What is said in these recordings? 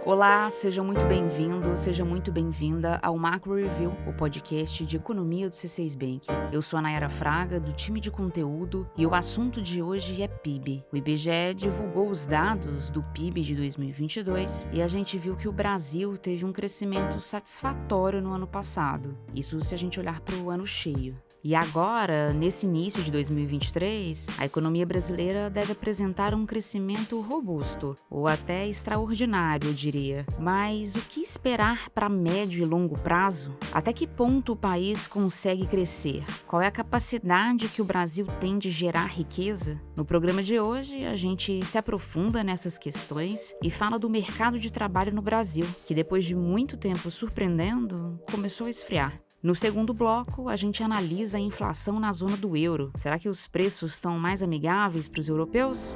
Olá, seja muito bem-vindo, seja muito bem-vinda ao Macro Review, o podcast de economia do C6 Bank. Eu sou a Nayara Fraga, do time de conteúdo, e o assunto de hoje é PIB. O IBGE divulgou os dados do PIB de 2022 e a gente viu que o Brasil teve um crescimento satisfatório no ano passado. Isso se a gente olhar para o ano cheio. E agora, nesse início de 2023, a economia brasileira deve apresentar um crescimento robusto, ou até extraordinário, eu diria. Mas o que esperar para médio e longo prazo? Até que ponto o país consegue crescer? Qual é a capacidade que o Brasil tem de gerar riqueza? No programa de hoje, a gente se aprofunda nessas questões e fala do mercado de trabalho no Brasil, que depois de muito tempo surpreendendo, começou a esfriar. No segundo bloco, a gente analisa a inflação na zona do euro. Será que os preços estão mais amigáveis para os europeus?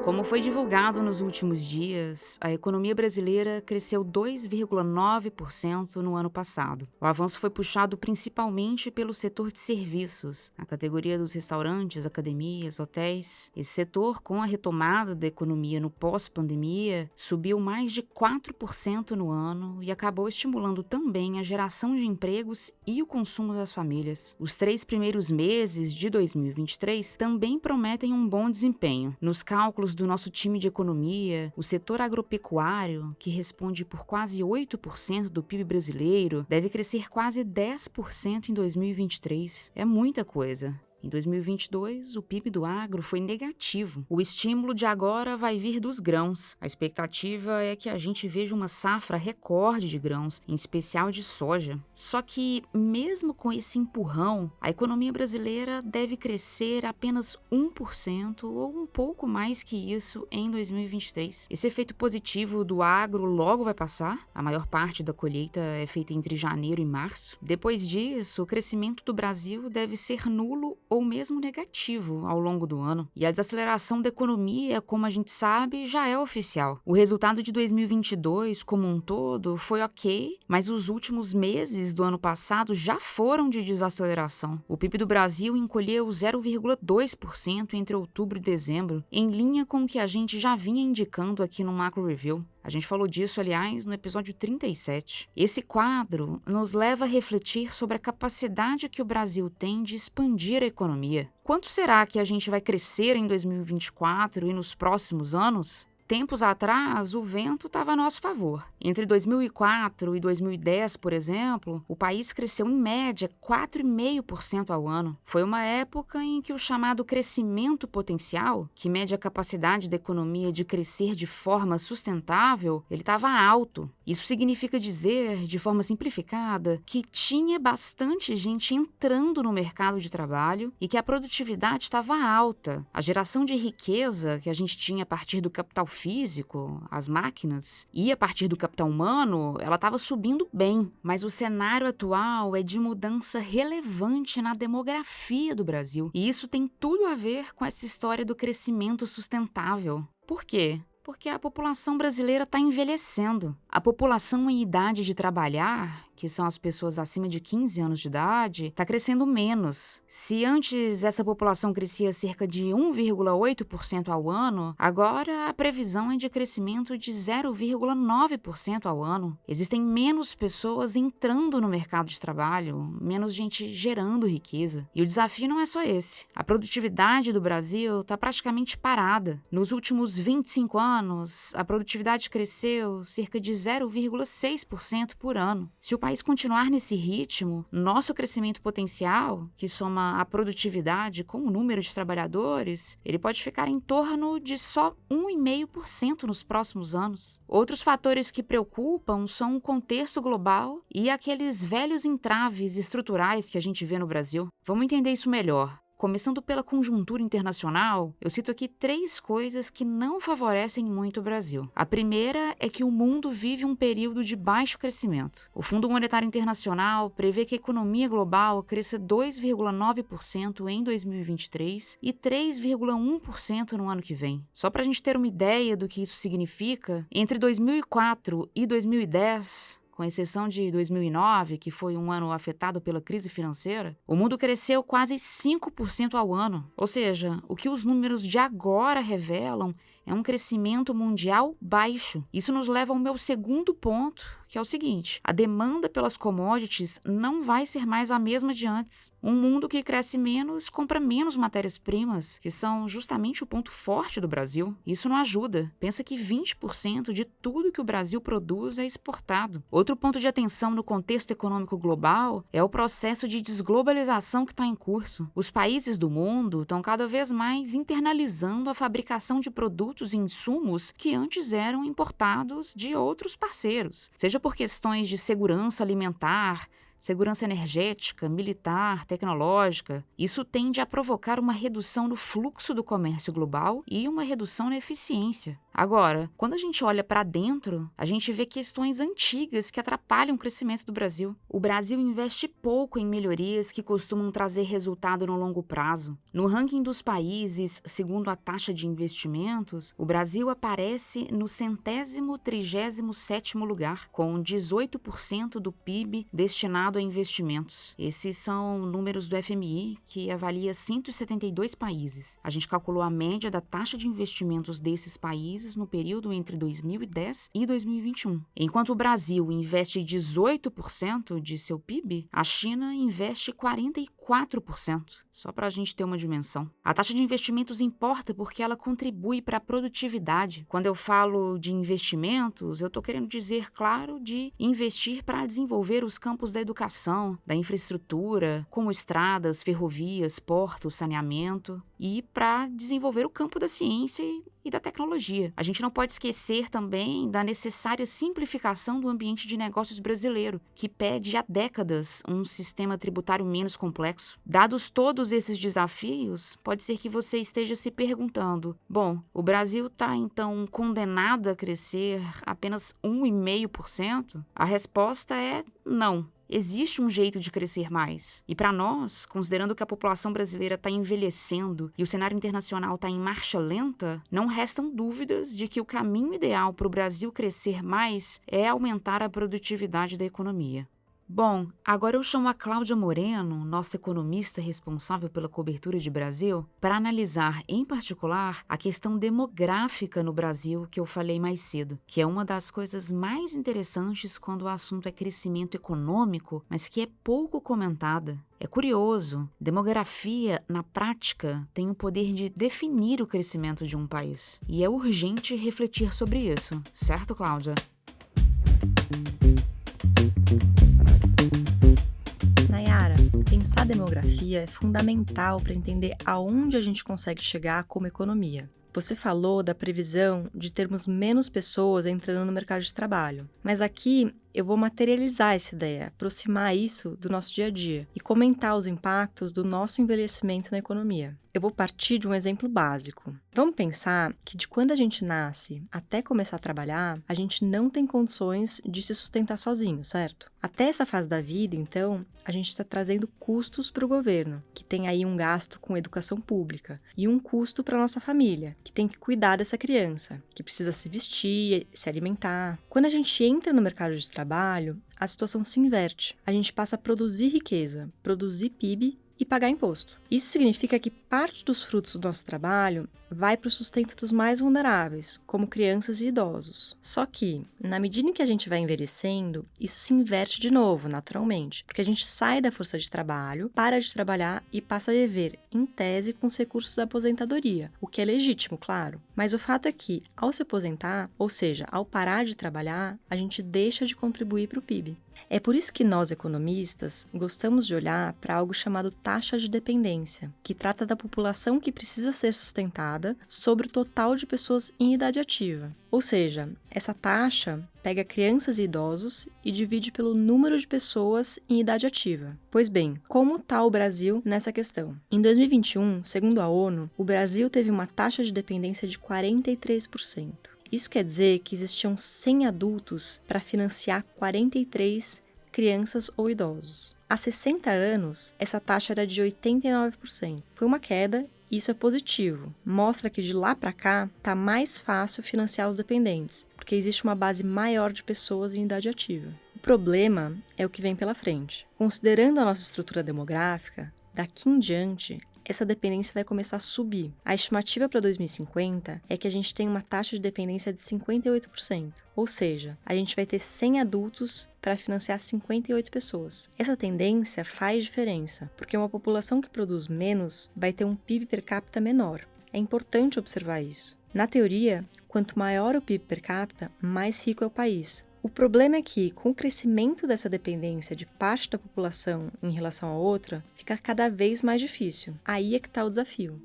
Como foi divulgado nos últimos dias, a economia brasileira cresceu 2,9% no ano passado. O avanço foi puxado principalmente pelo setor de serviços, a categoria dos restaurantes, academias, hotéis. Esse setor, com a retomada da economia no pós-pandemia, subiu mais de 4% no ano e acabou estimulando também a geração de empregos e o consumo das famílias. Os 3 primeiros meses de 2023 também prometem um bom desempenho. Nos cálculos do nosso time de economia, o setor agropecuário, que responde por quase 8% do PIB brasileiro, deve crescer quase 10% em 2023. É muita coisa. Em 2022, o PIB do agro foi negativo. O estímulo de agora vai vir dos grãos. A expectativa é que a gente veja uma safra recorde de grãos, em especial de soja. Só que, mesmo com esse empurrão, a economia brasileira deve crescer apenas 1% ou um pouco mais que isso em 2023. Esse efeito positivo do agro logo vai passar. A maior parte da colheita é feita entre janeiro e março. Depois disso, o crescimento do Brasil deve ser nulo ou mesmo negativo ao longo do ano. E a desaceleração da economia, como a gente sabe, já é oficial. O resultado de 2022, como um todo, foi ok, mas os últimos meses do ano passado já foram de desaceleração. O PIB do Brasil encolheu 0,2% entre outubro e dezembro, em linha com o que a gente já vinha indicando aqui no Macro Review. A gente falou disso, aliás, no episódio 37. Esse quadro nos leva a refletir sobre a capacidade que o Brasil tem de expandir a economia. Quanto será que a gente vai crescer em 2024 e nos próximos anos? Tempos atrás, o vento estava a nosso favor. Entre 2004 e 2010, por exemplo, o país cresceu em média 4,5% ao ano. Foi uma época em que o chamado crescimento potencial, que mede a capacidade da economia de crescer de forma sustentável, ele estava alto. Isso significa dizer, de forma simplificada, que tinha bastante gente entrando no mercado de trabalho e que a produtividade estava alta. A geração de riqueza que a gente tinha a partir do capital físico, as máquinas, e a partir do capital humano, ela estava subindo bem. Mas o cenário atual é de mudança relevante na demografia do Brasil. E isso tem tudo a ver com essa história do crescimento sustentável. Por quê? Porque a população brasileira está envelhecendo. A população em idade de trabalhar, que são as pessoas acima de 15 anos de idade, está crescendo menos. Se antes essa população crescia cerca de 1,8% ao ano, agora a previsão é de crescimento de 0,9% ao ano. Existem menos pessoas entrando no mercado de trabalho, menos gente gerando riqueza. E o desafio não é só esse. A produtividade do Brasil está praticamente parada. Nos últimos 25 anos, a produtividade cresceu cerca de 0,6% por ano. Se o país continuar nesse ritmo, nosso crescimento potencial, que soma a produtividade com o número de trabalhadores, ele pode ficar em torno de só 1,5% nos próximos anos. Outros fatores que preocupam são o contexto global e aqueles velhos entraves estruturais que a gente vê no Brasil. Vamos entender isso melhor. Começando pela conjuntura internacional, eu cito aqui 3 coisas que não favorecem muito o Brasil. A primeira é que o mundo vive um período de baixo crescimento. O Fundo Monetário Internacional prevê que a economia global cresça 2,9% em 2023 e 3,1% no ano que vem. Só para a gente ter uma ideia do que isso significa, entre 2004 e 2010, com exceção de 2009, que foi um ano afetado pela crise financeira, o mundo cresceu quase 5% ao ano. Ou seja, o que os números de agora revelam é um crescimento mundial baixo. Isso nos leva ao meu segundo ponto, que é o seguinte: a demanda pelas commodities não vai ser mais a mesma de antes. Um mundo que cresce menos compra menos matérias-primas, que são justamente o ponto forte do Brasil. Isso não ajuda. Pensa que 20% de tudo que o Brasil produz é exportado. Outro ponto de atenção no contexto econômico global é o processo de desglobalização que está em curso. Os países do mundo estão cada vez mais internalizando a fabricação de produtos e insumos que antes eram importados de outros parceiros, seja por questões de segurança alimentar, segurança energética, militar, tecnológica. Isso tende a provocar uma redução no fluxo do comércio global e uma redução na eficiência. Agora, quando a gente olha para dentro, a gente vê questões antigas que atrapalham o crescimento do Brasil. O Brasil investe pouco em melhorias que costumam trazer resultado no longo prazo. No ranking dos países, segundo a taxa de investimentos, o Brasil aparece no 137º lugar, com 18% do PIB destinado a investimentos. Esses são números do FMI, que avalia 172 países. A gente calculou a média da taxa de investimentos desses países no período entre 2010 e 2021. Enquanto o Brasil investe 18% de seu PIB, a China investe 44%, só para a gente ter uma dimensão. A taxa de investimentos importa porque ela contribui para a produtividade. Quando eu falo de investimentos, eu estou querendo dizer, claro, de investir para desenvolver os campos da educação, da infraestrutura, como estradas, ferrovias, portos, saneamento, e para desenvolver o campo da ciência e da tecnologia. A gente não pode esquecer também da necessária simplificação do ambiente de negócios brasileiro, que pede há décadas um sistema tributário menos complexo. Dados todos esses desafios, pode ser que você esteja se perguntando: bom, o Brasil está então condenado a crescer apenas 1,5%? A resposta é não. Existe um jeito de crescer mais. E para nós, considerando que a população brasileira está envelhecendo e o cenário internacional está em marcha lenta, não restam dúvidas de que o caminho ideal para o Brasil crescer mais é aumentar a produtividade da economia. Bom, agora eu chamo a Cláudia Moreno, nossa economista responsável pela cobertura de Brasil, para analisar, em particular, a questão demográfica no Brasil que eu falei mais cedo, que é uma das coisas mais interessantes quando o assunto é crescimento econômico, mas que é pouco comentada. É curioso, demografia, na prática, tem o poder de definir o crescimento de um país. E é urgente refletir sobre isso, certo, Cláudia? Nayara, pensar demografia é fundamental para entender aonde a gente consegue chegar como economia. Você falou da previsão de termos menos pessoas entrando no mercado de trabalho, mas aqui eu vou materializar essa ideia, aproximar isso do nosso dia a dia e comentar os impactos do nosso envelhecimento na economia. Eu vou partir de um exemplo básico. Vamos pensar que de quando a gente nasce até começar a trabalhar, a gente não tem condições de se sustentar sozinho, certo? Até essa fase da vida, então, a gente está trazendo custos para o governo, que tem aí um gasto com educação pública, e um custo para a nossa família, que tem que cuidar dessa criança, que precisa se vestir, se alimentar. Quando a gente entra no mercado de trabalho, a situação se inverte. A gente passa a produzir riqueza, produzir PIB e pagar imposto. Isso significa que parte dos frutos do nosso trabalho vai para o sustento dos mais vulneráveis, como crianças e idosos. Só que, na medida em que a gente vai envelhecendo, isso se inverte de novo, naturalmente, porque a gente sai da força de trabalho, para de trabalhar e passa a viver, em tese, com os recursos da aposentadoria, o que é legítimo, claro. Mas o fato é que, ao se aposentar, ou seja, ao parar de trabalhar, a gente deixa de contribuir para o PIB. É por isso que nós, economistas, gostamos de olhar para algo chamado taxa de dependência, que trata da população que precisa ser sustentada sobre o total de pessoas em idade ativa. Ou seja, essa taxa pega crianças e idosos e divide pelo número de pessoas em idade ativa. Pois bem, como está o Brasil nessa questão? Em 2021, segundo a ONU, o Brasil teve uma taxa de dependência de 43%. Isso quer dizer que existiam 100 adultos para financiar 43 crianças ou idosos. Há 60 anos, essa taxa era de 89%. Foi uma queda e isso é positivo. Mostra que de lá para cá está mais fácil financiar os dependentes, porque existe uma base maior de pessoas em idade ativa. problema é o que vem pela frente. Considerando a nossa estrutura demográfica, daqui em diante, essa dependência vai começar a subir. A estimativa para 2050 é que a gente tem uma taxa de dependência de 58%. Ou seja, a gente vai ter 100 adultos para financiar 58 pessoas. Essa tendência faz diferença, porque uma população que produz menos vai ter um PIB per capita menor. É importante observar isso. Na teoria, quanto maior o PIB per capita, mais rico é o país. O problema é que, com o crescimento dessa dependência de parte da população em relação à outra, fica cada vez mais difícil. Aí é que está o desafio.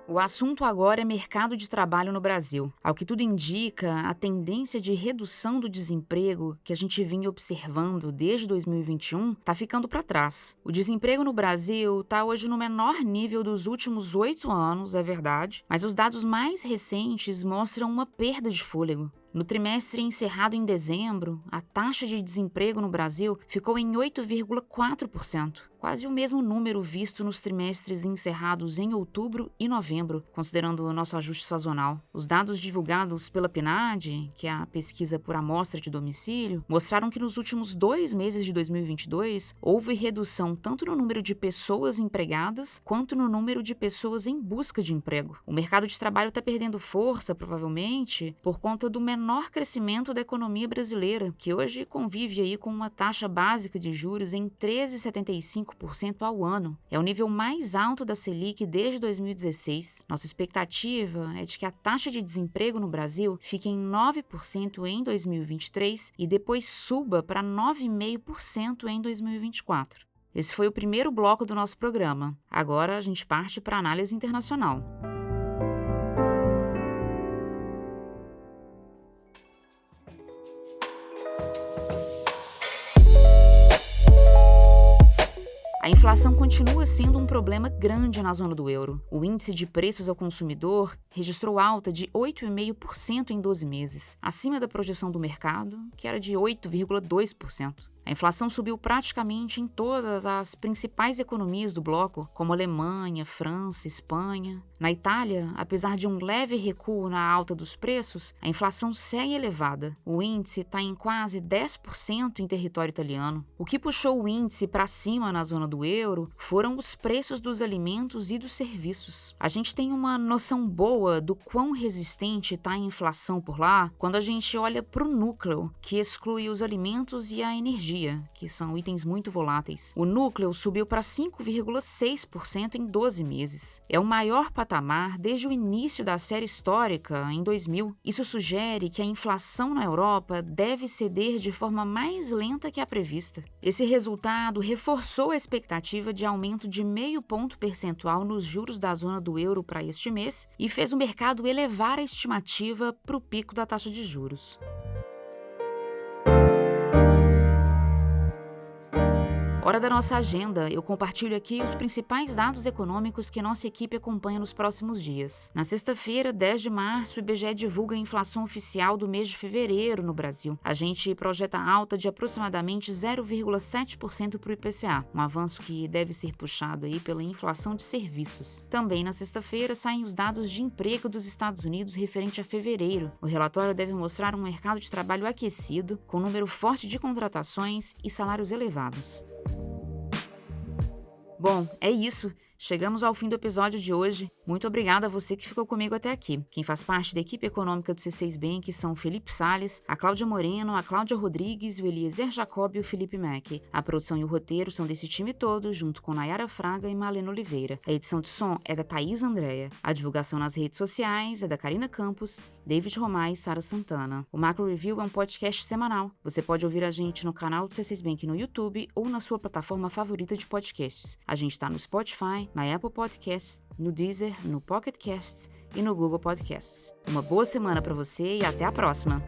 O assunto agora é mercado de trabalho no Brasil. Ao que tudo indica, a tendência de redução do desemprego que a gente vinha observando desde 2021 está ficando para trás. O desemprego no Brasil está hoje no menor nível dos últimos 8 anos, é verdade, mas os dados mais recentes mostram uma perda de fôlego. No trimestre encerrado em dezembro, a taxa de desemprego no Brasil ficou em 8,4%, quase o mesmo número visto nos trimestres encerrados em outubro e novembro, considerando o nosso ajuste sazonal. Os dados divulgados pela PNAD, que é a pesquisa por amostra de domicílio, mostraram que nos últimos 2 meses de 2022 houve redução tanto no número de pessoas empregadas quanto no número de pessoas em busca de emprego. O mercado de trabalho está perdendo força, provavelmente, por conta do menor crescimento da economia brasileira, que hoje convive aí com uma taxa básica de juros em 13,75% ao ano. É o nível mais alto da Selic desde 2016. Nossa expectativa é de que a taxa de desemprego no Brasil fique em 9% em 2023 e depois suba para 9,5% em 2024. Esse foi o primeiro bloco do nosso programa. Agora a gente parte para a análise internacional. A inflação continua sendo um problema grande na zona do euro. O índice de preços ao consumidor registrou alta de 8,5% em 12 meses, acima da projeção do mercado, que era de 8,2%. A inflação subiu praticamente em todas as principais economias do bloco, como Alemanha, França, Espanha. Na Itália, apesar de um leve recuo na alta dos preços, a inflação segue elevada. O índice está em quase 10% em território italiano. O que puxou o índice para cima na zona do euro foram os preços dos alimentos e dos serviços. A gente tem uma noção boa do quão resistente está a inflação por lá quando a gente olha para o núcleo, que exclui os alimentos e a energia, que são itens muito voláteis. O núcleo subiu para 5,6% em 12 meses. É o maior patamar desde o início da série histórica, em 2000. Isso sugere que a inflação na Europa deve ceder de forma mais lenta que a prevista. Esse resultado reforçou a expectativa de aumento de 0,5 ponto percentual nos juros da zona do euro para este mês e fez o mercado elevar a estimativa para o pico da taxa de juros. Hora da nossa agenda, eu compartilho aqui os principais dados econômicos que nossa equipe acompanha nos próximos dias. Na sexta-feira, 10 de março, o IBGE divulga a inflação oficial do mês de fevereiro no Brasil. A gente projeta alta de aproximadamente 0,7% para o IPCA, um avanço que deve ser puxado aí pela inflação de serviços. Também na sexta-feira saem os dados de emprego dos Estados Unidos referente a fevereiro. O relatório deve mostrar um mercado de trabalho aquecido, com número forte de contratações e salários elevados. Bom, é isso. Chegamos ao fim do episódio de hoje. Muito obrigada a você que ficou comigo até aqui. Quem faz parte da equipe econômica do C6 Bank são o Felipe Salles, a Cláudia Moreno, a Cláudia Rodrigues, o Eliezer Jacob e o Felipe Mack. A produção e o roteiro são desse time todo, junto com Nayara Fraga e Malena Oliveira. A edição de som é da Thaís Andréa. A divulgação nas redes sociais é da Karina Campos, David Romai e Sara Santana. O Macro Review é um podcast semanal. Você pode ouvir a gente no canal do C6 Bank no YouTube ou na sua plataforma favorita de podcasts. A gente está no Spotify, na Apple Podcasts, no Deezer, no Pocket Casts e no Google Podcasts. Uma boa semana para você e até a próxima!